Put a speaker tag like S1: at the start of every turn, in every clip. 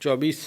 S1: 24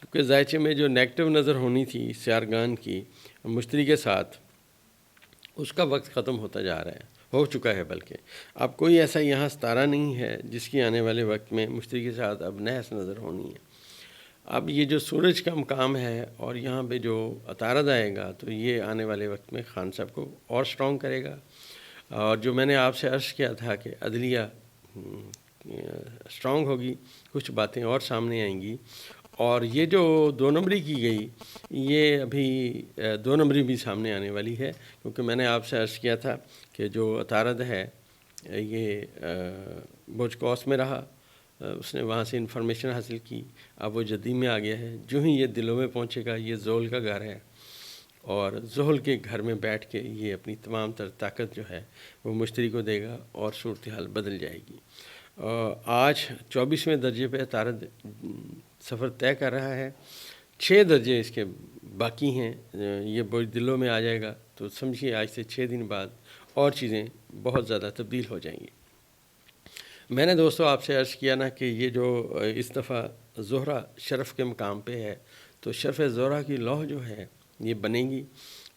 S1: کیونکہ ذائچے میں جو نیگیٹو نظر ہونی تھی سیارگان کی مشتری کے ساتھ، اس کا وقت ختم ہوتا جا رہا ہے، ہو چکا ہے، بلکہ اب کوئی ایسا یہاں ستارہ نہیں ہے جس کی آنے والے وقت میں مشتری کے ساتھ اب نحس نظر ہونی ہے۔ اب یہ جو سورج کا مقام ہے اور یہاں پہ جو عطارد آئے گا تو یہ آنے والے وقت میں خان صاحب کو اور سٹرونگ کرے گا، اور جو میں نے آپ سے عرض کیا تھا کہ عدلیہ سٹرونگ ہوگی، کچھ باتیں اور سامنے آئیں گی، اور یہ جو 2 نمبری کی گئی یہ ابھی 2 نمبری بھی سامنے آنے والی ہے، کیونکہ میں نے آپ سے عرض کیا تھا کہ جو عطارد ہے یہ برج قوس میں رہا، اس نے وہاں سے انفارمیشن حاصل کی، اب وہ جدی میں آ گیا ہے، جو ہی یہ دلوں میں پہنچے گا، یہ زحل کا گھر ہے، اور زحل کے گھر میں بیٹھ کے یہ اپنی تمام تر طاقت جو ہے وہ مشتری کو دے گا اور صورتحال بدل جائے گی۔ آج 24ویں درجے پہ عطارد سفر طے کر رہا ہے، 6 درجے اس کے باقی ہیں، یہ برج دلوں میں آ جائے گا تو سمجھیے آج سے 6 دن بعد اور چیزیں بہت زیادہ تبدیل ہو جائیں گی۔ میں نے دوستو آپ سے عرض کیا نا کہ یہ جو اس دفعہ زہرہ شرف کے مقام پہ ہے، تو شرف زہرہ کی لوح جو ہے یہ بنے گی،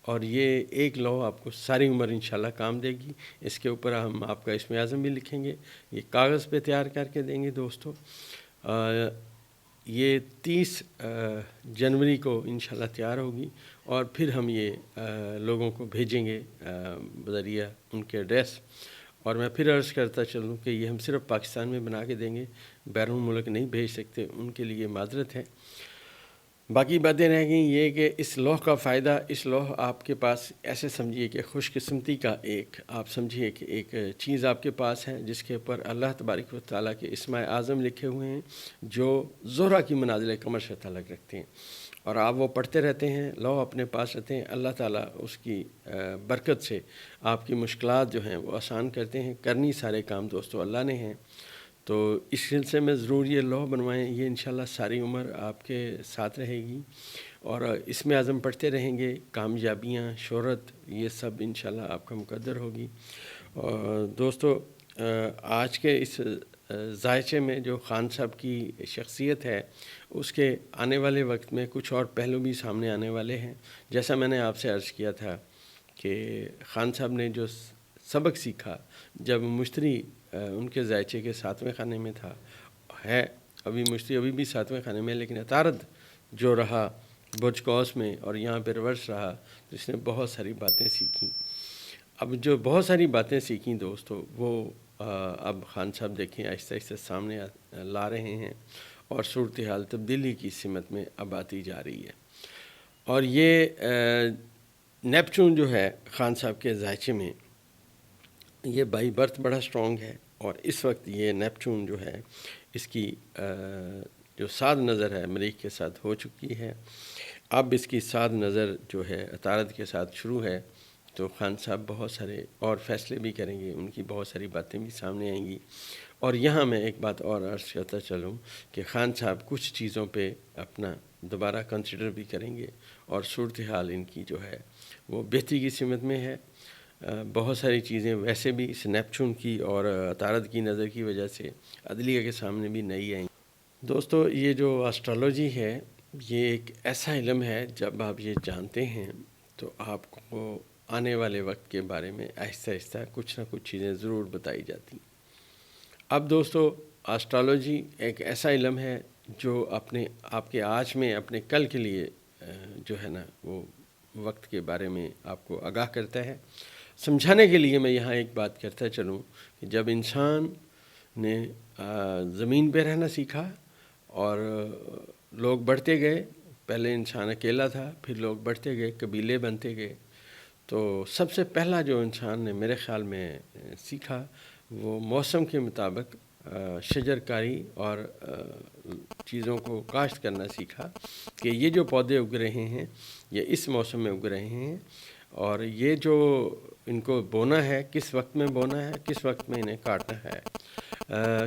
S1: اور یہ ایک لوح آپ کو ساری عمر انشاءاللہ کام دے گی۔ اس کے اوپر ہم آپ کا اسم اعظم بھی لکھیں گے، یہ کاغذ پہ تیار کر کے دیں گے دوستو۔ یہ 30 جنوری کو انشاءاللہ تیار ہوگی، اور پھر ہم یہ لوگوں کو بھیجیں گے بذریعہ ان کے ایڈریس۔ اور میں پھر عرض کرتا چلوں کہ یہ ہم صرف پاکستان میں بنا کے دیں گے، بیرون ملک نہیں بھیج سکتے، ان کے لیے معذرت ہے۔ باقی باتیں رہ گئیں یہ کہ اس لوح کا فائدہ، اس لوح آپ کے پاس ایسے سمجھیے کہ خوش قسمتی کا ایک، آپ سمجھیے کہ ایک چیز آپ کے پاس ہے جس کے اوپر اللہ تبارک و تعالیٰ کے اسماء اعظم لکھے ہوئے ہیں جو زہرہ کی منازل قمر سے تعلق رکھتے ہیں، اور آپ وہ پڑھتے رہتے ہیں، لوح اپنے پاس رہتے ہیں، اللہ تعالیٰ اس کی برکت سے آپ کی مشکلات جو ہیں وہ آسان کرتے ہیں۔ کرنی سارے کام دوستو اللہ نے ہیں، تو اس سلسلے میں ضرور یہ لوح بنوائیں، یہ انشاءاللہ ساری عمر آپ کے ساتھ رہے گی، اور اس میں اعظم پڑھتے رہیں گے، کامیابیاں، شہرت، یہ سب انشاءاللہ آپ کا مقدر ہوگی۔ اور دوستو آج کے اس ذائچے میں جو خان صاحب کی شخصیت ہے اس کے آنے والے وقت میں کچھ اور پہلو بھی سامنے آنے والے ہیں، جیسا میں نے آپ سے عرض کیا تھا کہ خان صاحب نے جو سبق سیکھا جب مشتری ان کے ذائچے کے 7ویں خانے میں تھا، ہے ابھی مشتری ابھی بھی 7ویں خانے میں، لیکن عطارد جو رہا برج قوس میں اور یہاں پہ ریورس رہا، تو اس نے بہت ساری باتیں سیکھیں۔ اب جو بہت ساری باتیں سیکھیں دوستو وہ اب خان صاحب دیکھیں آہستہ آہستہ سامنے لا رہے ہیں، اور صورتحال تبدیلی کی سمت میں اب آتی جا رہی ہے۔ اور یہ نیپچون جو ہے خان صاحب کے ذائچے میں یہ بائی برتھ بڑا سٹرونگ ہے، اور اس وقت یہ نیپچون جو ہے اس کی جو ساد نظر ہے مریخ کے ساتھ ہو چکی ہے، اب اس کی ساد نظر جو ہے عطارد کے ساتھ شروع ہے، تو خان صاحب بہت سارے اور فیصلے بھی کریں گے، ان کی بہت ساری باتیں بھی سامنے آئیں گی۔ اور یہاں میں ایک بات اور عرض کرتا چلوں کہ خان صاحب کچھ چیزوں پہ اپنا دوبارہ کنسیڈر بھی کریں گے، اور صورتحال ان کی جو ہے وہ بہتری کی سمت میں ہے۔ بہت ساری چیزیں ویسے بھی اس نیپچون کی اور عطارد کی نظر کی وجہ سے عدلیہ کے سامنے بھی نئی آئیں۔ دوستو یہ جو اسٹرالوجی ہے یہ ایک ایسا علم ہے، جب آپ یہ جانتے ہیں تو آپ کو آنے والے وقت کے بارے میں آہستہ آہستہ کچھ نہ کچھ چیزیں ضرور بتائی جاتی ہیں۔ اب دوستو اسٹرالوجی ایک ایسا علم ہے جو آپ کے آج میں اپنے کل کے لیے جو ہے نا وہ وقت کے بارے میں آپ کو آگاہ کرتا ہے۔ سمجھانے کے لیے میں یہاں ایک بات کرتا چلوں کہ جب انسان نے زمین پہ رہنا سیکھا اور لوگ بڑھتے گئے، پہلے انسان اکیلا تھا، پھر لوگ بڑھتے گئے، قبیلے بنتے گئے، تو سب سے پہلا جو انسان نے میرے خیال میں سیکھا وہ موسم کے مطابق شجر کاری اور چیزوں کو کاشت کرنا سیکھا، کہ یہ جو پودے اگ رہے ہیں یہ اس موسم میں اگ رہے ہیں، اور یہ جو ان کو بونا ہے کس وقت میں بونا ہے، کس وقت میں انہیں کاٹنا ہے،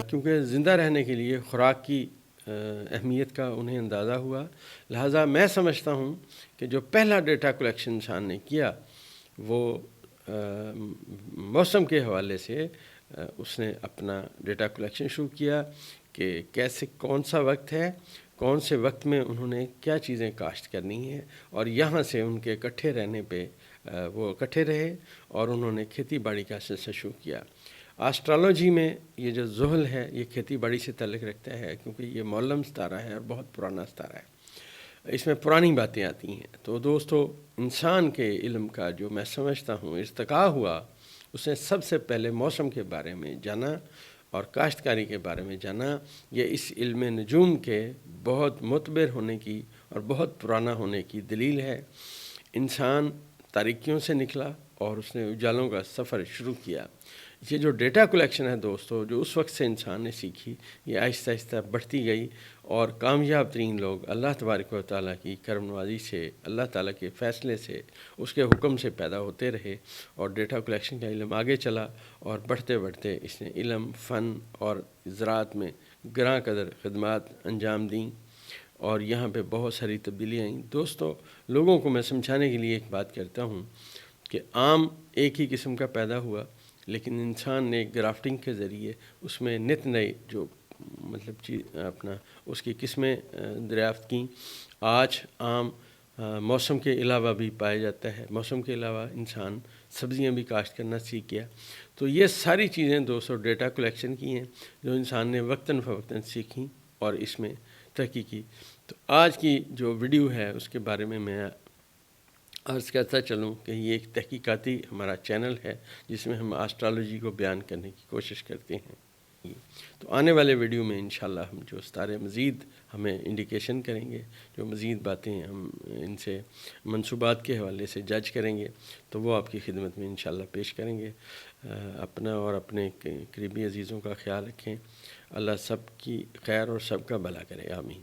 S1: کیونکہ زندہ رہنے کے لیے خوراک کی اہمیت کا انہیں اندازہ ہوا۔ لہٰذا میں سمجھتا ہوں کہ جو پہلا ڈیٹا کلیکشن انسان نے کیا وہ موسم کے حوالے سے اس نے اپنا ڈیٹا کلیکشن شروع کیا کہ کیسے کون سا وقت ہے کون سے وقت میں انہوں نے کیا چیزیں کاشت کرنی ہیں، اور یہاں سے ان کے اکٹھے رہنے پہ وہ اکٹھے رہے اور انہوں نے کھیتی باڑی کا سلسلہ شروع کیا۔ آسٹرالوجی میں یہ جو زحل ہے یہ کھیتی باڑی سے تعلق رکھتا ہے، کیونکہ یہ معلم ستارہ ہے اور بہت پرانا ستارہ ہے، اس میں پرانی باتیں آتی ہیں۔ تو دوستو، انسان کے علم کا جو میں سمجھتا ہوں ارتقاء ہوا، اس نے سب سے پہلے موسم کے بارے میں جانا اور کاشتکاری کے بارے میں جانا۔ یہ اس علم نجوم کے بہت معتبر ہونے کی اور بہت پرانا ہونے کی دلیل ہے۔ انسان تاریکیوں سے نکلا اور اس نے اجالوں کا سفر شروع کیا۔ یہ جو ڈیٹا کلیکشن ہے دوستو، جو اس وقت سے انسان نے سیکھی، یہ آہستہ آہستہ بڑھتی گئی، اور کامیاب ترین لوگ اللہ تبارک و تعالیٰ کی کرم نوازی سے، اللہ تعالیٰ کے فیصلے سے، اس کے حکم سے پیدا ہوتے رہے، اور ڈیٹا کلیکشن کا علم آگے چلا، اور بڑھتے بڑھتے اس نے علم، فن اور زراعت میں گراں قدر خدمات انجام دیں، اور یہاں پہ بہت ساری تبدیلیاں آئیں۔ دوستو، لوگوں کو میں سمجھانے کے لیے ایک بات کرتا ہوں کہ آم ایک ہی قسم کا پیدا ہوا، لیکن انسان نے گرافٹنگ کے ذریعے اس میں نت نئے جو اپنا اس کی قسمیں دریافت کیں۔ آج آم موسم کے علاوہ بھی پایا جاتا ہے، موسم کے علاوہ انسان سبزیاں بھی کاشت کرنا سیکھ گیا۔ تو یہ ساری چیزیں دوستو ڈیٹا کلیکشن کی ہیں، جو انسان نے وقتاً فوقتاً سیکھیں اور اس میں تحقیق کی۔ تو آج کی جو ویڈیو ہے اس کے بارے میں عرض کرتا چلوں کہ یہ ایک تحقیقاتی ہمارا چینل ہے، جس میں ہم آسٹرالوجی کو بیان کرنے کی کوشش کرتے ہیں۔ تو آنے والے ویڈیو میں انشاءاللہ ہم جو ستارے مزید ہمیں انڈیکیشن کریں گے، جو مزید باتیں ہم ان سے منصوبات کے حوالے سے جج کریں گے، تو وہ آپ کی خدمت میں انشاءاللہ پیش کریں گے۔ اپنا اور اپنے قریبی عزیزوں کا خیال رکھیں۔ اللہ سب کی خیر اور سب کا بھلا کرے، آمین۔